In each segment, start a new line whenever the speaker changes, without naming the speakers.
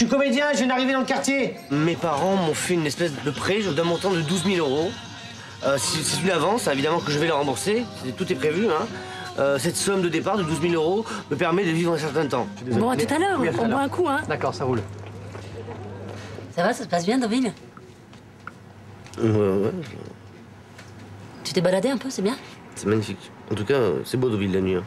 suis comédien, je viens d'arriver dans le quartier.
Mes parents m'ont fait une espèce de prêt d'un montant de 12 000 €. C'est une avance, évidemment, que je vais leur rembourser. Tout est prévu, hein. Cette somme de départ de 12 000 € me permet de vivre un certain temps.
Bon, à tout à l'heure, on boit un coup, hein.
D'accord, ça roule.
Ça va, ça se passe bien, Deauville?
Ouais.
Tu t'es baladé un peu, c'est bien?
C'est magnifique. En tout cas, c'est beau Deauville la nuit. Hein.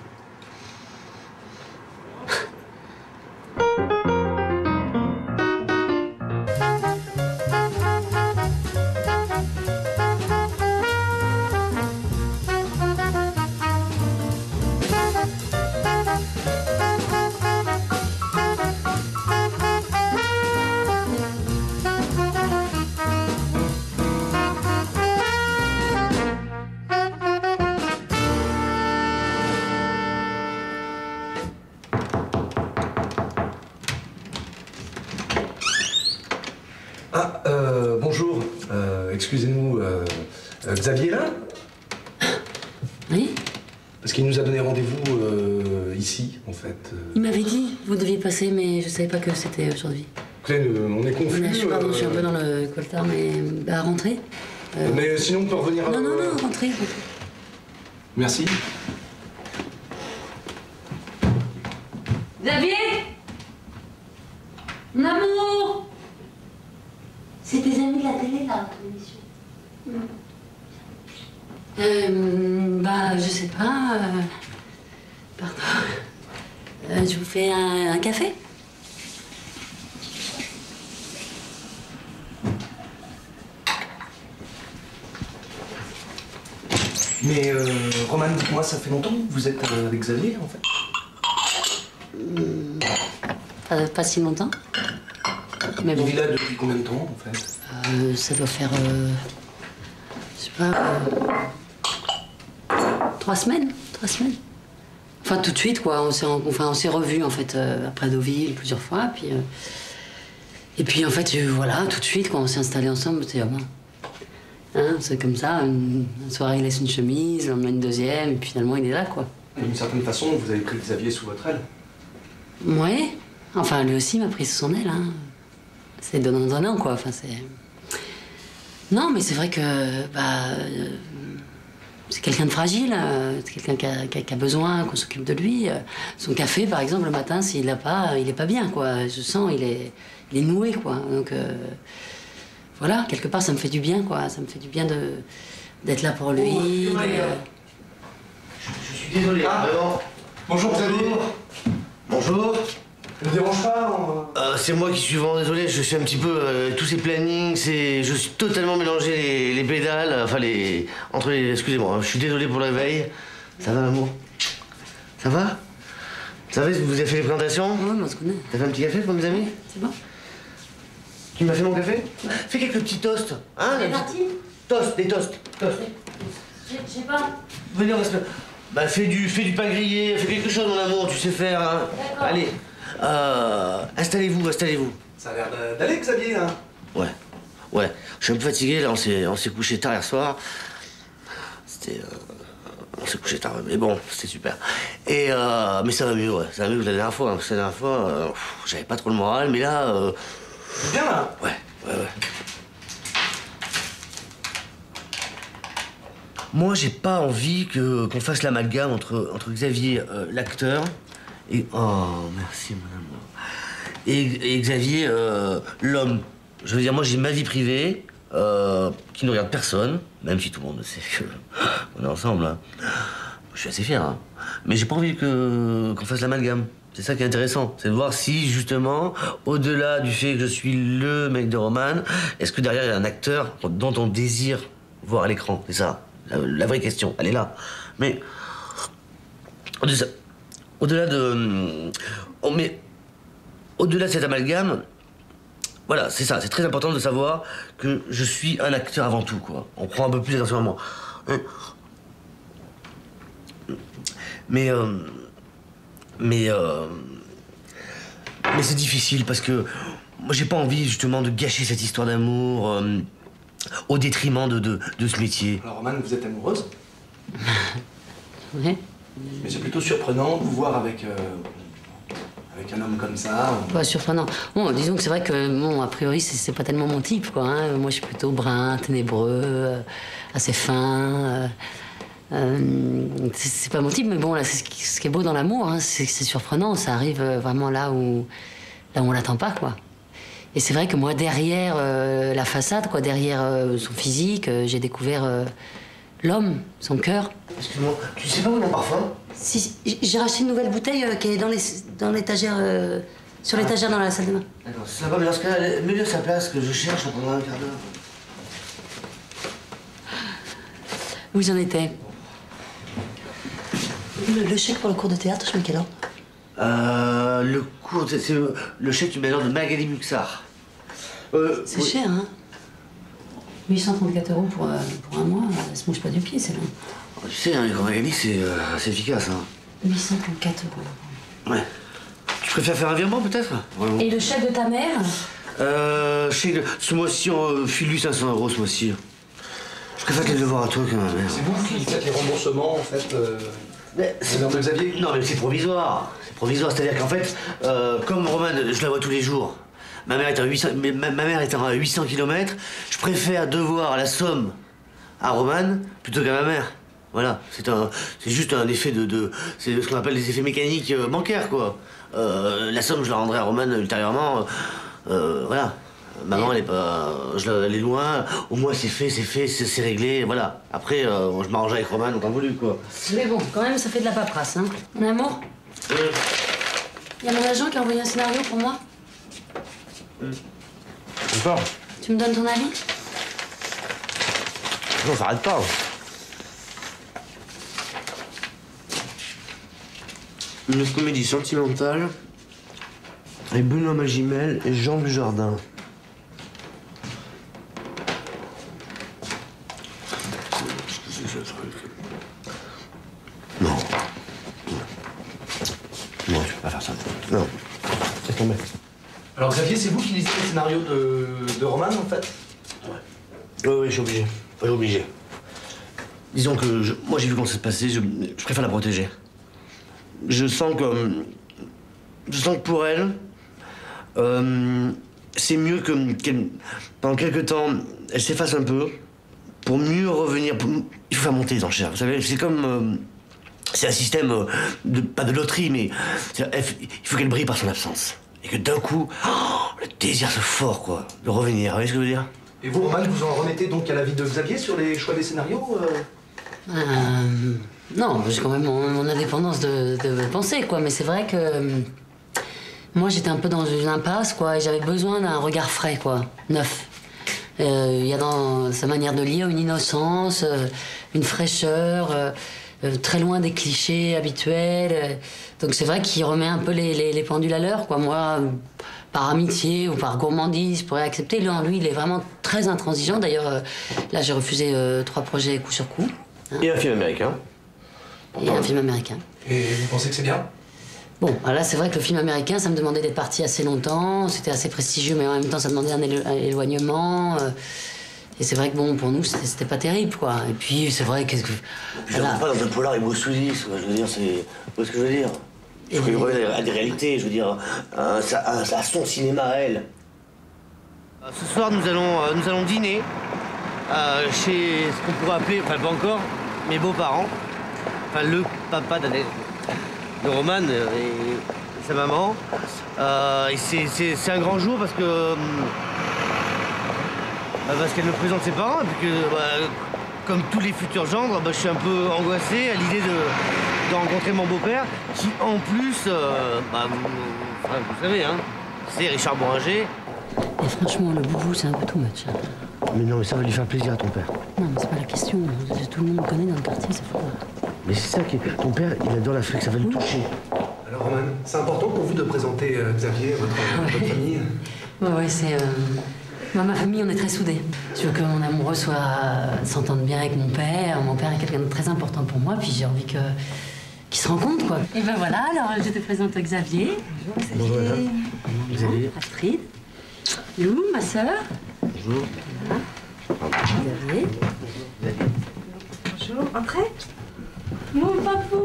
Bonjour. Excusez-nous, Xavier là?
Oui?
Parce qu'il nous a donné rendez-vous ici, en fait.
Il m'avait dit, vous deviez passer, mais je savais pas que c'était aujourd'hui.
Écoutez, on est confus.
Pardon, je suis un peu dans le coltard, mais à rentrer.
Mais sinon, on peut revenir...
Non, rentrez.
Merci.
Xavier! Mon amour! C'est tes amis de la télé, là, l'émission. Je sais pas. Pardon. Je vous fais un café?
Mais, Roman, dites-moi, ça fait longtemps que vous êtes avec Xavier, en fait?
Pas si longtemps. Mais bon.
Il vit là depuis combien de temps, en fait?
Ça doit faire... je sais pas... 3 semaines. Enfin, tout de suite, quoi. On s'est revus, en fait, après Deauville, plusieurs fois, puis... Et puis, en fait, voilà, tout de suite, quand on s'est installés ensemble, c'était... Hein, c'est comme ça, une soirée, il laisse une chemise, on met une deuxième, et puis finalement, il est là, quoi.
D'une certaine façon, vous avez pris Xavier sous votre aile?
Ouais. Enfin, lui aussi m'a pris sous son aile, hein. C'est donnant, quoi. Enfin, c'est... Non, mais c'est vrai que... c'est quelqu'un de fragile, c'est quelqu'un qui a besoin qu'on s'occupe de lui. Son café, par exemple, le matin, s'il l'a pas, il est pas bien, quoi. Je sens, il est noué, quoi. Donc, voilà, quelque part, ça me fait du bien, quoi. Ça me fait du bien d'être là pour lui.
Je suis désolé, vraiment.
Bonjour, Xavier.
Bonjour.
Ça ne dérange pas?
C'est moi qui suis vraiment désolé, je suis un petit peu... tous ces plannings, je suis totalement mélangé les pédales, entre les... Excusez-moi, je suis désolé pour le réveil. Ça va, l'amour? Ça va? Ça va, vous avez fait les présentations?
Oui, on se connaît.
T'as fait un petit café pour mes amis?
C'est bon.
Tu m'as fait mon café? Fais quelques petits toasts, hein?
C'est parti?
Des toasts.
Je sais pas.
Venez, on va se... fais du pain grillé, fais quelque chose, mon amour, tu sais faire, hein?
D'accord.
Allez. Installez-vous.
Ça a l'air d'aller, Xavier, là.
Ouais. Je suis un peu fatigué, là, on s'est couché tard hier soir. On s'est couché tard, mais bon, c'était super. Mais ça va mieux, ouais. Ça va mieux que la dernière fois, hein, parce que la dernière fois, j'avais pas trop le moral, mais là...
C'est bien, là.
Ouais. Moi, j'ai pas envie qu'on fasse l'amalgame entre Xavier, l'acteur, et... Oh, merci, madame. Et Xavier, l'homme. Je veux dire, moi, j'ai ma vie privée, qui ne regarde personne, même si tout le monde sait qu'on est ensemble. Hein. Je suis assez fier, hein. Mais j'ai pas envie qu'on fasse l'amalgame. C'est ça qui est intéressant, c'est de voir si, justement, au-delà du fait que je suis le mec de Roman, est-ce que derrière, il y a un acteur dont on désire voir à l'écran? C'est ça, la vraie question, elle est là. Mais, au-delà de cet amalgame, voilà, c'est ça, c'est très important de savoir que je suis un acteur avant tout, quoi. On prend un peu plus attention à moi. Mais c'est difficile parce que moi j'ai pas envie justement de gâcher cette histoire d'amour au détriment de ce métier.
Alors, Roman, vous êtes amoureuse?
Ouais.
Mais c'est plutôt surprenant de vous voir avec avec un homme comme ça.
Pas surprenant. Bon, disons que c'est vrai que, bon, a priori, c'est pas tellement mon type, quoi. Hein. Moi, je suis plutôt brun, ténébreux, assez fin. C'est pas mon type, mais bon, là, c'est ce qui est beau dans l'amour, hein, c'est que c'est surprenant. Ça arrive vraiment là où on l'attend pas, quoi. Et c'est vrai que moi, derrière la façade, quoi, derrière son physique, j'ai découvert l'homme, son cœur.
Excuse-moi, tu sais pas où est mon parfum?
Si, j'ai racheté une nouvelle bouteille qui est dans l'étagère, sur l'étagère dans la salle de bain.
D'accord, c'est sympa, mais dans ce cas-là, mets-le à sa place, que je cherche pendant un quart d'heure.
Où j'en étais? Le chèque pour le cours de théâtre, je mets quelle heure?
Le cours, c'est le chèque du manoir de Magali Muxar.
C'est cher, hein? 834 € pour un mois, ça se mouche pas du pied, c'est là.
Tu sais, hein, les Magali, c'est efficace, hein.
834 €.
Ouais. Tu préfères faire un virement, peut-être? Vraiment.
Et le chèque de ta mère?
Ce mois-ci, file-lui 500 € ce mois-ci. Je préfère te le devoir à toi que à ma mère.
C'est vous qui faites les remboursements, en fait,
C'est
de Xavier?
Non, mais c'est provisoire. C'est provisoire, c'est-à-dire qu'en fait, comme Romane, je la vois tous les jours. Ma mère est à 800 km. Je préfère devoir la somme à Romane plutôt qu'à ma mère. Voilà, c'est juste un effet c'est ce qu'on appelle les effets mécaniques bancaires, quoi. La somme, je la rendrai à Romane ultérieurement. Voilà. Maman, elle est loin. Au moins, c'est fait, c'est réglé. Voilà. Après, je m'arrange avec Romane en temps voulu, quoi.
Mais bon, quand même, ça fait de la paperasse, hein. Mon amour? Il y a mon agent qui a envoyé un scénario pour moi.
Encore?
Tu me donnes ton avis?
Non, ça arrête pas.
Une comédie sentimentale avec Benoît Magimel et Jean Dujardin. Qu'est-ce que c'est ce truc? Non. Non, tu peux pas faire ça. Non. Laisse tomber.
Alors Xavier, c'est vous qui lisez le scénario de Roman, en fait?
Oui, je suis obligé. Enfin, obligé. Disons que moi, j'ai vu comment ça se passait, je préfère la protéger. Je sens que pour elle, c'est mieux qu'elle, pendant quelques temps, elle s'efface un peu pour mieux revenir. Il faut faire monter les enchères. Vous savez, c'est comme. C'est un système, pas de loterie, mais il faut qu'elle brille par son absence. Et que d'un coup, le désir se fort, quoi, de revenir. Vous voyez ce que je veux dire?
Et vous, Roman, vous en remettez donc à l'avis de Xavier sur les choix des scénarios
Non, j'ai quand même mon indépendance de penser, quoi. Mais c'est vrai que moi, j'étais un peu dans une impasse, quoi. Et j'avais besoin d'un regard frais, quoi, neuf. Il y a dans sa manière de lire une innocence, une fraîcheur, très loin des clichés habituels. Donc c'est vrai qu'il remet un peu les pendules à l'heure, quoi. Moi, par amitié ou par gourmandise, je pourrais accepter. Lui, il est vraiment très intransigeant. D'ailleurs, là, j'ai refusé 3 projets coup sur coup. Hein.
Et un film américain.
Et un film américain.
Et vous pensez que c'est bien?
Bon, là, c'est vrai que le film américain, ça me demandait d'être parti assez longtemps. C'était assez prestigieux, mais en même temps, ça demandait un éloignement. Et c'est vrai que, bon, pour nous, c'était pas terrible, quoi. Et puis, c'est vrai que...
Je ne rentre pas dans un polar et Bruce Willis, quoi. Je veux dire, c'est... Vous voyez ce que je veux dire? Il faut qu'il revienne à des réalités, je veux dire, à son cinéma à elle. Ce soir, nous allons dîner chez ce qu'on pourrait appeler, enfin pas encore, mes beaux-parents. Enfin, le papa de Romane et sa maman. Et c'est un grand jour parce que... parce qu'elle me présente ses parents et puis que, comme tous les futurs gendres, je suis un peu angoissé à l'idée de rencontrer mon beau-père, qui en plus, vous savez, hein, c'est Richard Bohringer.
Et franchement, le boubou, c'est un peu too much. Hein.
Mais non, mais ça va lui faire plaisir à ton père.
Non, mais c'est pas la question. Tout le monde me connaît dans le quartier, c'est fou.
Mais c'est ça qui est... Ton père, il adore l'Afrique, ça va le toucher.
Alors Roman, c'est important pour vous de présenter Xavier à votre famille?
Ouais, c'est... Moi, ma famille, on est très soudés. Je veux que mon amoureux s'entende bien avec mon père. Mon père est quelqu'un de très important pour moi, puis j'ai envie qu'il se rencontre, quoi. Et ben voilà, alors je te présente Xavier.
Bonjour, madame. Xavier.
Astrid. Lou, ma sœur.
Bonjour.
Voilà. Xavier.
Bonjour, entrez.
Mon papou.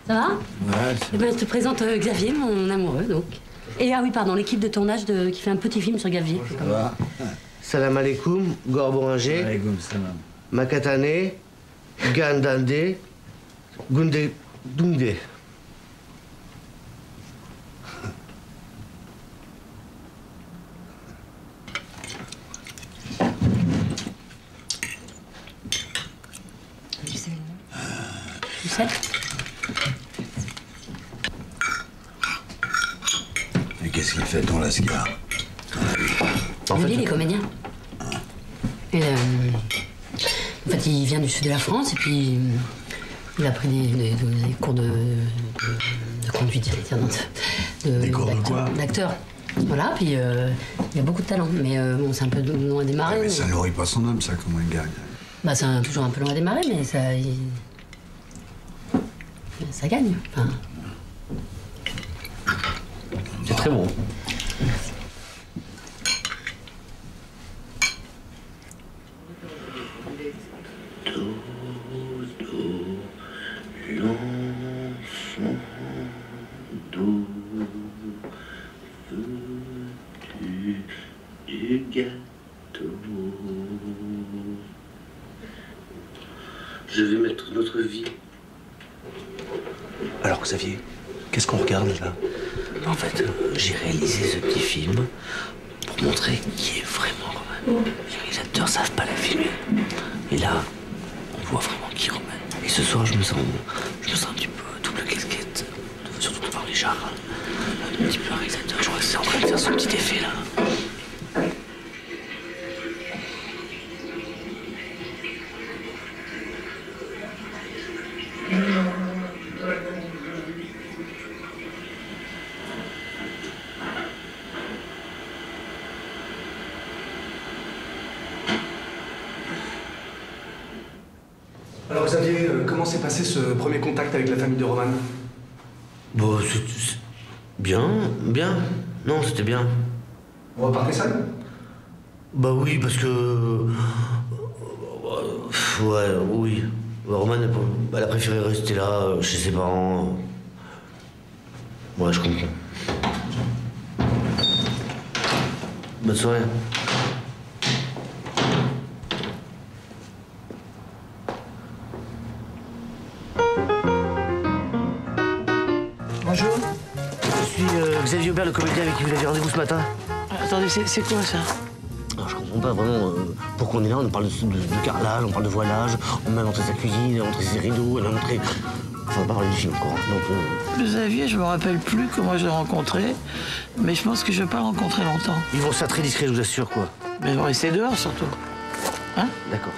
Ça Ça va?
Ouais,
Eh ben, je te présente Xavier, mon amoureux, donc. Et ah oui, pardon, l'équipe de tournage qui fait un petit film sur Xavier.
ça va.
Salam alaikum, Gorboringer,
Alaykoum salam.
Makatane, Gandande, Gunde, Dunde.
Tu sais?
Et qu'est-ce qu'il fait ton Lascar?
Lui, il est comédien. Et, en fait, il vient du sud de la France et puis il a pris des cours de conduite, j'allais dire,
Des cours de quoi?
d'acteur. Voilà, puis il a beaucoup de talent, mais bon, c'est un peu loin à démarrer.
Mais ça nourrit pas son homme, ça, comment il gagne?
Bah, c'est toujours un peu loin à démarrer, mais ça gagne. Enfin,
C'est très bon. Du gâteau. Je vais mettre notre vie.
Alors Xavier, qu'est-ce qu'on regarde là?
En fait, j'ai réalisé ce petit film pour montrer qui est vraiment Roman. Les réalisateurs savent pas la filmer. Et là, on voit vraiment qui est Roman. Et ce soir, je me sens un petit peu double casquette, surtout devant les chars. Un petit peu réalisateur, je crois que c'est en train de faire son petit effet là.
Alors Xavier, comment s'est passé ce premier contact avec la famille de Roman?
Bon, c'est bien. Non, c'était bien.
On repartait seul?
Bah oui, parce que... Ouais, oui. Romane, elle a préféré rester là, chez ses parents. Ouais, je comprends. Bonne soirée.
Bonjour.
Je suis Xavier Aubert, le comédien avec qui vous avez rendez-vous ce matin.
Attendez, c'est quoi ça?
Alors, je comprends pas vraiment pourquoi on est là. On parle de carrelage, on parle de voilage, on m'a montré sa cuisine, on m'a montré ses rideaux, elle m'a montré... Enfin, on va pas parler du film, quoi. Donc,
Xavier, je me rappelle plus comment je l'ai rencontré, mais je pense que je vais pas le rencontrer longtemps.
ils vont faire très discret, je vous assure, quoi.
Mais on va rester dehors surtout. Hein?
D'accord.